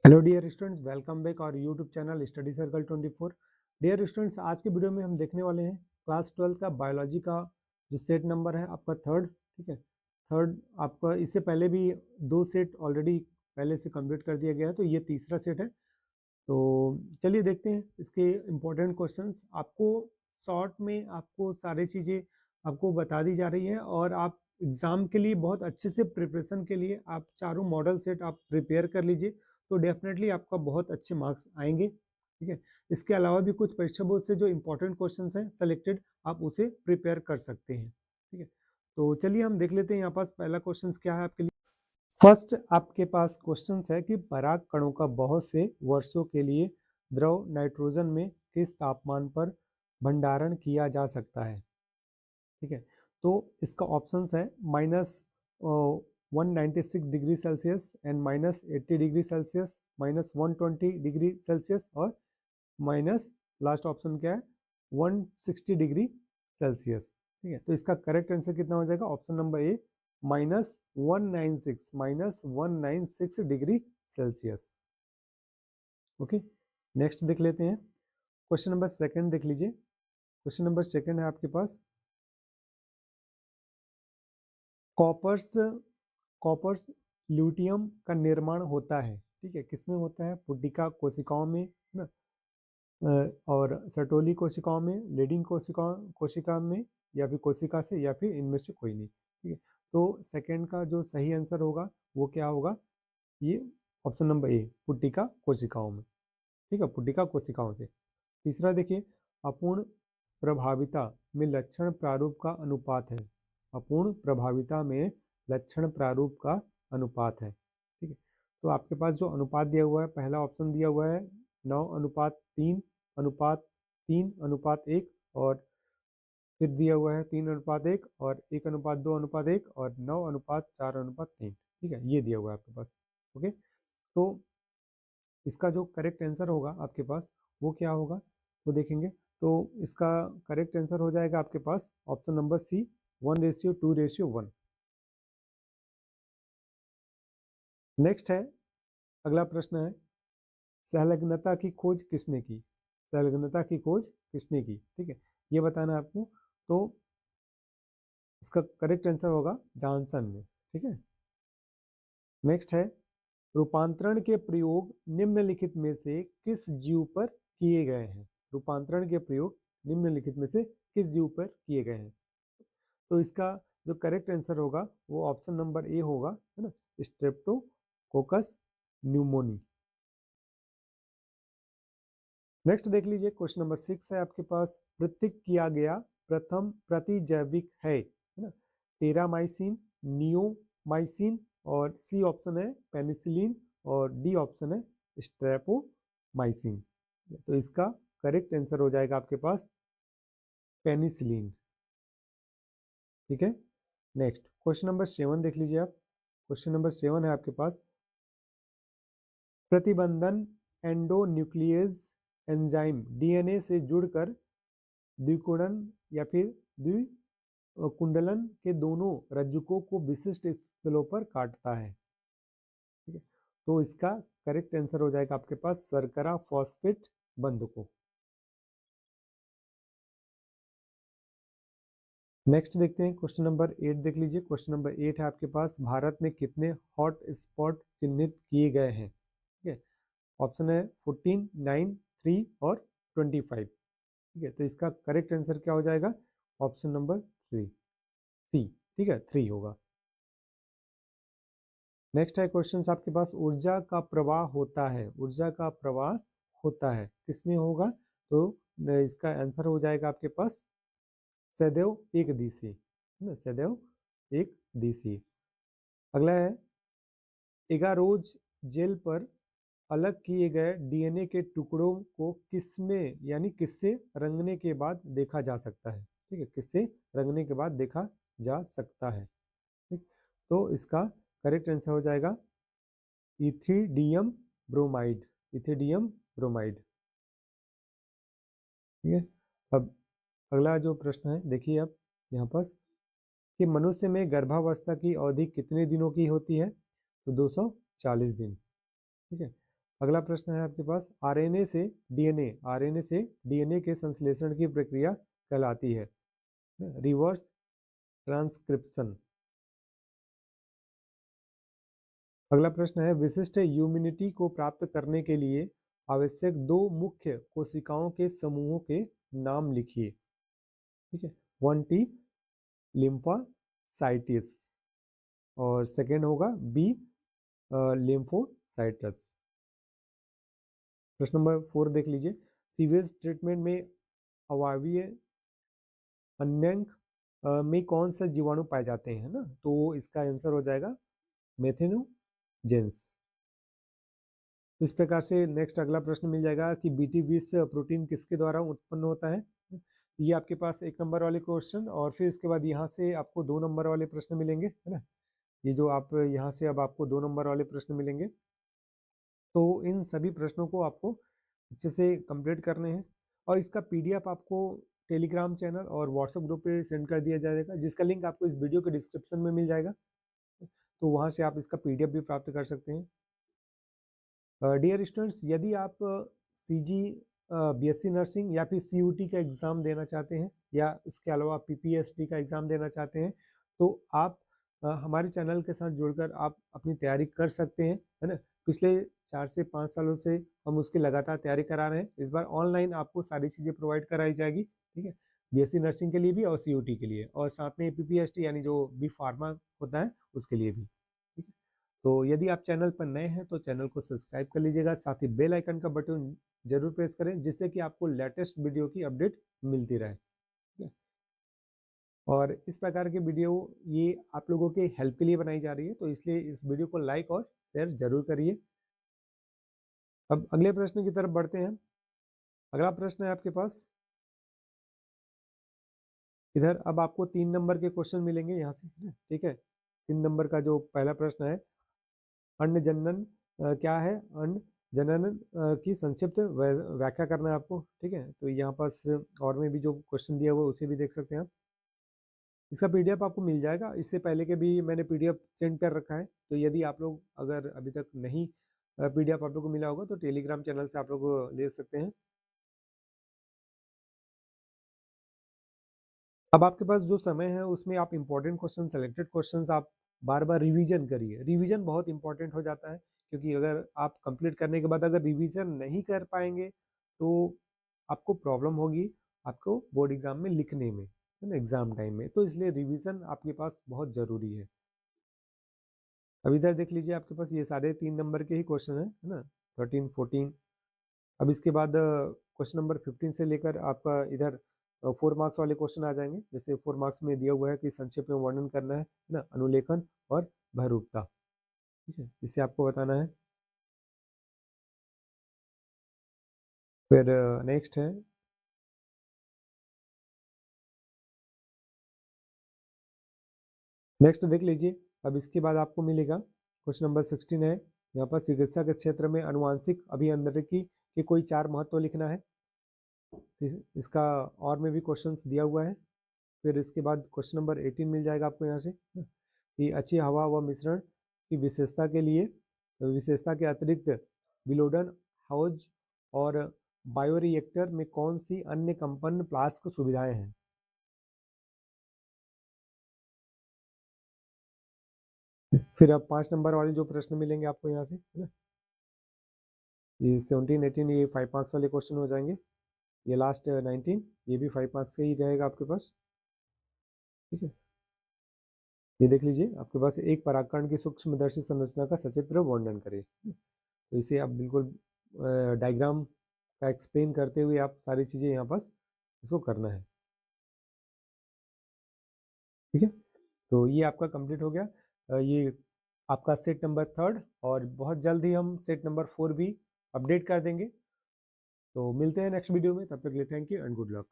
Hello dear students, welcome back और YouTube channel study circle 24। Dear students, आज के video में हम देखने वाले हैं क्लास 12 का बायोलॉजी का जो सेट नंबर है आपका थर्ड। ठीक है, थर्ड आपका इससे पहले भी दो सेट ऑलरेडी पहले से कंप्लीट कर दिया गया है, तो ये तीसरा सेट है। तो चलिए देखते हैं इसके इम्पोर्टेंट क्वेश्चंस। आपको शॉर्ट में आपको सारी चीज़ें आपको बता दी जा रही है और आप एग्ज़ाम के लिए बहुत अच्छे से प्रिपरेशन के लिए आप चारों मॉडल सेट आप प्रिपेयर कर लीजिए, तो डेफिनेटली आपका बहुत अच्छे मार्क्स आएंगे। ठीक है, इसके अलावा भी कुछ परीक्षा बोर्ड से जो इम्पोर्टेंट क्वेश्चंस हैं सेलेक्टेड, आप उसे प्रिपेयर कर सकते हैं। ठीक है, तो चलिए हम देख लेते हैं यहाँ पास पहला क्वेश्चन क्या है आपके लिए। फर्स्ट आपके पास क्वेश्चन है कि पराग कणों का बहुत से वर्षों के लिए द्रव नाइट्रोजन में किस तापमान पर भंडारण किया जा सकता है। ठीक है, तो इसका ऑप्शंस है -196 degree Celsius and -80 degree Celsius, -120 degree Celsius और माइनस लास्ट ऑप्शन क्या है 160 डिग्री सेल्सियस। ठीक है, तो इसका करेक्ट आंसर कितना हो जाएगा, option number A -196 degree Celsius. Okay, next देख लेते हैं क्वेश्चन नंबर सेकंड। देख लीजिए, क्वेश्चन नंबर सेकंड है आपके पास कॉपर्स कॉपर्स ल्यूटियम का निर्माण होता है। ठीक है, किसमें होता है, पुटिका कोशिकाओं में है ना, और सर्टोली कोशिकाओं में, लीडिंग कोशिका में, या फिर कोशिका से, या फिर इनमें से कोई नहीं। ठीक है, तो सेकंड का जो सही आंसर होगा वो क्या होगा, ये ऑप्शन नंबर ए पुटिका कोशिकाओं में। ठीक है, पुटिका कोशिकाओं से। तीसरा देखिए, अपूर्ण प्रभाविता में लक्षण प्रारूप का अनुपात है। अपूर्ण प्रभाविता में लक्षण प्रारूप का अनुपात है। ठीक है, तो आपके पास जो अनुपात दिया हुआ है, पहला ऑप्शन दिया हुआ है 9:3:3:1, और फिर दिया हुआ है 3:1 और 1:2:1 और 9:4:3। ठीक है, ये दिया हुआ है आपके पास। ओके, तो इसका जो करेक्ट आंसर होगा आपके पास वो क्या होगा, वो देखेंगे। तो इसका करेक्ट आंसर हो जाएगा आपके पास ऑप्शन नंबर सी 1:2:1। नेक्स्ट है, अगला प्रश्न है संलग्नता की खोज किसने की। संलग्नता की खोज किसने की, ठीक है, ये बताना है आपको। तो इसका करेक्ट आंसर होगा जॉनसन ने। ठीक है, नेक्स्ट है रूपांतरण के प्रयोग निम्नलिखित में से किस जीव पर किए गए हैं। रूपांतरण के प्रयोग निम्नलिखित में से किस जीव पर किए गए हैं। तो इसका जो करेक्ट आंसर होगा वो ऑप्शन नंबर ए होगा, है ना, स्ट्रेप्टोकोकस न्यूमोनी। नेक्स्ट देख लीजिए, क्वेश्चन नंबर 6 है आपके पास, पृथक किया गया प्रथम प्रतिजैविक है ना, टेरामाइसिन, नियोमाइसिन, और सी ऑप्शन है पेनिसिलिन, और डी ऑप्शन है स्ट्रेप्टोमाइसिन। तो इसका करेक्ट आंसर हो जाएगा आपके पास पेनिसिलिन। ठीक है, नेक्स्ट क्वेश्चन नंबर 7 देख लीजिए आप। क्वेश्चन नंबर 7 है आपके पास, प्रतिबंधन एंडोन्यूक्लियस एंजाइम डीएनए से जुड़कर द्विकुंडन या फिर द्विकुंडलन के दोनों रज्जुकों को विशिष्ट स्थलों पर काटता है। ठीक है, तो इसका करेक्ट आंसर हो जाएगा आपके पास शर्करा फॉस्फेट बंध को। नेक्स्ट देखते हैं क्वेश्चन नंबर 8 देख लीजिए। क्वेश्चन नंबर 8 है आपके पास, भारत में कितने हॉट स्पॉट चिन्हित किए गए हैं। ठीक है, ऑप्शन है 14, 9, 3 और 25। ठीक है, तो इसका करेक्ट आंसर क्या हो जाएगा, ऑप्शन नंबर 3 सी। ठीक है, 3 होगा। नेक्स्ट है क्वेश्चन आपके पास, ऊर्जा का प्रवाह होता है, ऊर्जा का प्रवाह होता है किसमें होगा, तो इसका आंसर हो जाएगा आपके पास सदैव एक दिशी, है ना, सदैव एक दिशी। अगला है एगारोज जेल पर अलग किए गए डीएनए के टुकड़ों को किसमें यानी किससे रंगने के बाद देखा जा सकता है। ठीक है, किससे रंगने के बाद देखा जा सकता है। ठीक, तो इसका करेक्ट आंसर हो जाएगा इथिडियम ब्रोमाइड, इथिडियम ब्रोमाइड। ठीक है, अब अगला जो प्रश्न है देखिए आप यहाँ पर, कि मनुष्य में गर्भावस्था की अवधि कितने दिनों की होती है, तो 240 दिन। ठीक है, अगला प्रश्न है आपके पास, आरएनए से डीएनए के संश्लेषण की प्रक्रिया कहलाती है रिवर्स ट्रांसक्रिप्शन। अगला प्रश्न है, विशिष्ट इम्यूनिटी को प्राप्त करने के लिए आवश्यक 2 मुख्य कोशिकाओं के समूहों के नाम लिखिए। ठीक है, 1T लिम्फोसाइटिस और सेकेंड होगा B लिम्फोसाइटस। प्रश्न नंबर 4 देख लीजिए, सीवेज ट्रीटमेंट में अवायवीय अन्यंक में कौन सा जीवाणु पाए जाते हैं ना, तो इसका आंसर हो जाएगा मेथेनोजेंस। इस प्रकार से नेक्स्ट अगला प्रश्न मिल जाएगा कि BT20 प्रोटीन किसके द्वारा उत्पन्न होता है। ये आपके पास 1 नंबर वाले क्वेश्चन, और फिर इसके बाद यहाँ से आपको 2 नंबर वाले प्रश्न मिलेंगे, है ना। ये जो आप यहाँ से अब आपको 2 नंबर वाले प्रश्न मिलेंगे, तो इन सभी प्रश्नों को आपको अच्छे से कंप्लीट करने हैं, और इसका PDF आपको टेलीग्राम चैनल और व्हाट्सएप ग्रुप पे सेंड कर दिया जाएगा, जिसका लिंक आपको इस वीडियो के डिस्क्रिप्शन में मिल जाएगा, तो वहाँ से आप इसका PDF भी प्राप्त कर सकते हैं। डियर स्टूडेंट्स, यदि आप CG BSc नर्सिंग या फिर CUT का एग्ज़ाम देना चाहते हैं, या इसके अलावा PPST का एग्ज़ाम देना चाहते हैं, तो आप हमारे चैनल के साथ जुड़कर आप अपनी तैयारी कर सकते हैं, है ना। पिछले 4 से 5 सालों से हम उसकी लगातार तैयारी करा रहे हैं। इस बार ऑनलाइन आपको सारी चीज़ें प्रोवाइड कराई जाएगी, ठीक है, BSc नर्सिंग के लिए भी और CUT के लिए, और साथ में PPST यानी जो B फार्मा होता है उसके लिए भी, ठीक है। तो यदि आप चैनल पर नए हैं तो चैनल को सब्सक्राइब कर लीजिएगा, साथ ही बेल आइकन का बटन जरूर प्रेस करें, जिससे कि आपको लेटेस्ट वीडियो की अपडेट मिलती रहे, ठीक है। और इस प्रकार के वीडियो ये आप लोगों के हेल्प के लिए बनाई जा रही है, तो इसलिए इस वीडियो को लाइक और शेयर जरूर करिए। अब अगले प्रश्न की तरफ बढ़ते हैं। अगला प्रश्न है आपके पास, इधर अब आपको 3 नंबर के क्वेश्चन मिलेंगे यहाँ से, ठीक है। 3 नंबर का जो पहला प्रश्न है, अन्न जनन क्या है, अन्न जनन की संक्षिप्त व्याख्या करना है आपको, ठीक है। तो यहाँ पास और में भी जो क्वेश्चन दिया हुआ है उसे भी देख सकते हैं आप। इसका PDF आपको मिल जाएगा, इससे पहले के भी मैंने PDF सेंड कर रखा है, तो यदि आप लोग अगर अभी तक नहीं PDF आप लोग को मिला होगा तो टेलीग्राम चैनल से आप लोग ले सकते हैं। अब आपके पास जो समय है उसमें आप इम्पोर्टेंट क्वेश्चन, सेलेक्टेड क्वेश्चंस आप बार बार रिवीजन करिए। रिवीजन बहुत इंपॉर्टेंट हो जाता है, क्योंकि अगर आप कंप्लीट करने के बाद अगर रिवीजन नहीं कर पाएंगे तो आपको प्रॉब्लम होगी आपको बोर्ड एग्जाम में लिखने में, है ना, एग्जाम टाइम में। तो इसलिए रिवीजन आपके पास बहुत ज़रूरी है। अब इधर देख लीजिए, आपके पास ये सारे 3 नंबर के ही क्वेश्चन है ना, 13, 14। अब इसके बाद क्वेश्चन नंबर 15 से लेकर आपका इधर 4 मार्क्स वाले क्वेश्चन आ जाएंगे। जैसे 4 मार्क्स में दिया हुआ है कि संक्षेप में वर्णन करना है ना, अनुलेखन और बहरूपता, ठीक है, इसे आपको बताना है। फिर नेक्स्ट है, नेक्स्ट देख लीजिए। अब इसके बाद आपको मिलेगा क्वेश्चन नंबर 16 है, यहाँ पर चिकित्सा के क्षेत्र में अनुवांशिक अभियांत्रिकी के कोई 4 महत्व लिखना है। इसका और में भी क्वेश्चंस दिया हुआ है। फिर इसके बाद क्वेश्चन नंबर 18 मिल जाएगा आपको यहाँ से, कि अच्छी हवा व मिश्रण की विशेषता के अतिरिक्त बिलोडन हाउस और बायोरिएक्टर में कौन सी अन्य कंपन फ्लास्क सुविधाएं हैं। फिर अब 5 नंबर वाले जो प्रश्न मिलेंगे आपको यहाँ से, है ना, ये 17, 18 ये 5 मार्क्स वाले क्वेश्चन हो जाएंगे। ये लास्ट 19 ये भी 5 मार्क्स का ही रहेगा आपके पास, ठीक है। ये देख लीजिए, आपके पास एक परागकण की सूक्ष्मदर्शी संरचना का सचित्र वर्णन करें, तो इसे आप बिल्कुल डायग्राम का एक्सप्लेन करते हुए आप सारी चीज़ें यहाँ पास इसको करना है, ठीक है। तो ये आपका कंप्लीट हो गया, ये आपका सेट नंबर 3, और बहुत जल्द ही हम सेट नंबर 4 भी अपडेट कर देंगे। तो मिलते हैं नेक्स्ट वीडियो में, तब तक के लिए thank you and good luck.